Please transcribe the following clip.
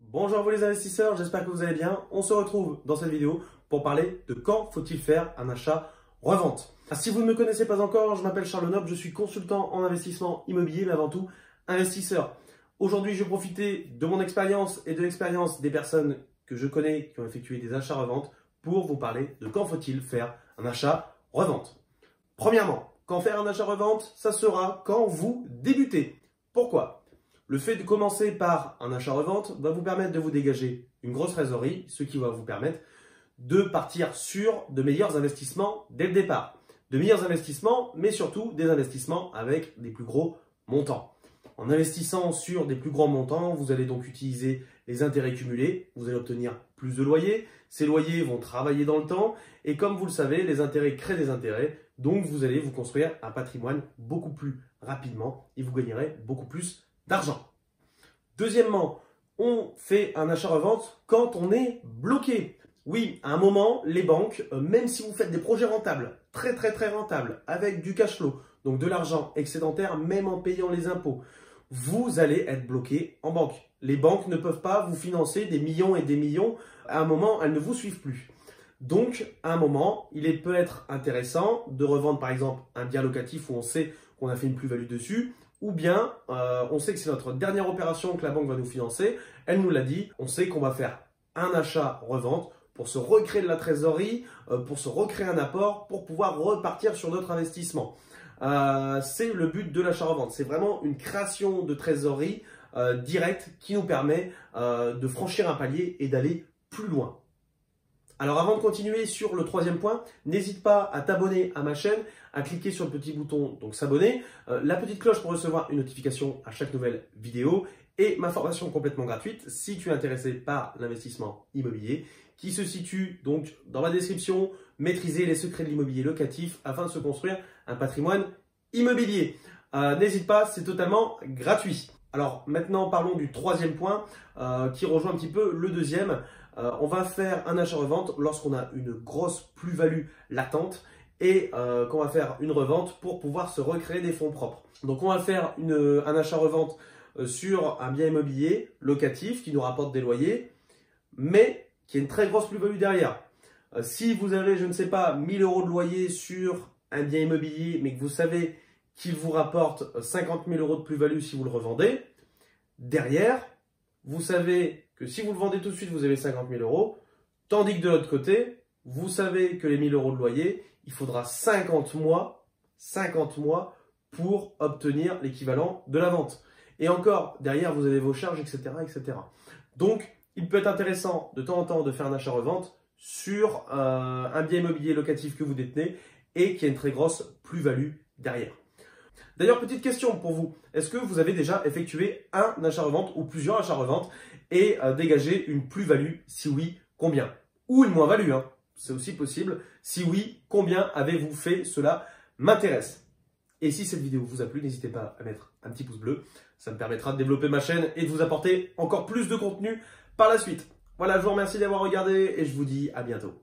Bonjour à vous les investisseurs, j'espère que vous allez bien. On se retrouve dans cette vidéo pour parler de quand faut-il faire un achat-revente. Si vous ne me connaissez pas encore, je m'appelle Charles Noble, je suis consultant en investissement immobilier, mais avant tout investisseur. Aujourd'hui, je vais profiter de mon expérience et de l'expérience des personnes que je connais qui ont effectué des achats-reventes pour vous parler de quand faut-il faire un achat-revente. Premièrement, quand faire un achat-revente, ça sera quand vous débutez. Pourquoi ? Le fait de commencer par un achat-revente va vous permettre de vous dégager une grosse trésorerie, ce qui va vous permettre de partir sur de meilleurs investissements dès le départ. De meilleurs investissements, mais surtout des investissements avec des plus gros montants. En investissant sur des plus grands montants, vous allez donc utiliser les intérêts cumulés, vous allez obtenir plus de loyers. Ces loyers vont travailler dans le temps et comme vous le savez, les intérêts créent des intérêts, donc vous allez vous construire un patrimoine beaucoup plus rapidement et vous gagnerez beaucoup plus d'argent. Deuxièmement, on fait un achat-revente quand on est bloqué. Oui, à un moment, les banques, même si vous faites des projets rentables, très rentables, avec du cash flow, donc de l'argent excédentaire, même en payant les impôts, vous allez être bloqué en banque. Les banques ne peuvent pas vous financer des millions et des millions. À un moment, elles ne vous suivent plus. Donc, à un moment, il peut être intéressant de revendre par exemple un bien locatif où on sait qu'on a fait une plus-value dessus, ou bien on sait que c'est notre dernière opération que la banque va nous financer, elle nous l'a dit, on sait qu'on va faire un achat-revente pour se recréer de la trésorerie, pour se recréer un apport, pour pouvoir repartir sur notre investissement. C'est le but de l'achat-revente, c'est vraiment une création de trésorerie directe qui nous permet de franchir un palier et d'aller plus loin. Alors avant de continuer sur le troisième point, n'hésite pas à t'abonner à ma chaîne, à cliquer sur le petit bouton donc s'abonner, la petite cloche pour recevoir une notification à chaque nouvelle vidéo et ma formation complètement gratuite si tu es intéressé par l'investissement immobilier qui se situe donc dans la description, maîtriser les secrets de l'immobilier locatif afin de se construire un patrimoine immobilier. N'hésite pas, c'est totalement gratuit. Alors maintenant parlons du troisième point qui rejoint un petit peu le deuxième. On va faire un achat-revente lorsqu'on a une grosse plus-value latente et qu'on va faire une revente pour pouvoir se recréer des fonds propres. Donc on va faire un achat-revente sur un bien immobilier locatif qui nous rapporte des loyers, mais qui a une très grosse plus-value derrière. Si vous avez, je ne sais pas, 1000 € de loyer sur un bien immobilier, mais que vous savez qu'il vous rapporte 50 000 € de plus-value si vous le revendez, derrière, vous savez que si vous le vendez tout de suite, vous avez 50 000 €, tandis que de l'autre côté, vous savez que les 1000 € de loyer, il faudra 50 mois pour obtenir l'équivalent de la vente. Et encore, derrière, vous avez vos charges, etc., etc. Donc, il peut être intéressant de temps en temps de faire un achat-revente sur un bien immobilier locatif que vous détenez et qui a une très grosse plus-value derrière. D'ailleurs, petite question pour vous. Est-ce que vous avez déjà effectué un achat-revente ou plusieurs achats-reventes et dégagé une plus-value? Si oui, combien? Ou une moins-value, hein. C'est aussi possible. Si oui, combien avez-vous fait? Cela m'intéresse. Et si cette vidéo vous a plu, n'hésitez pas à mettre un petit pouce bleu. Ça me permettra de développer ma chaîne et de vous apporter encore plus de contenu par la suite. Voilà, je vous remercie d'avoir regardé et je vous dis à bientôt.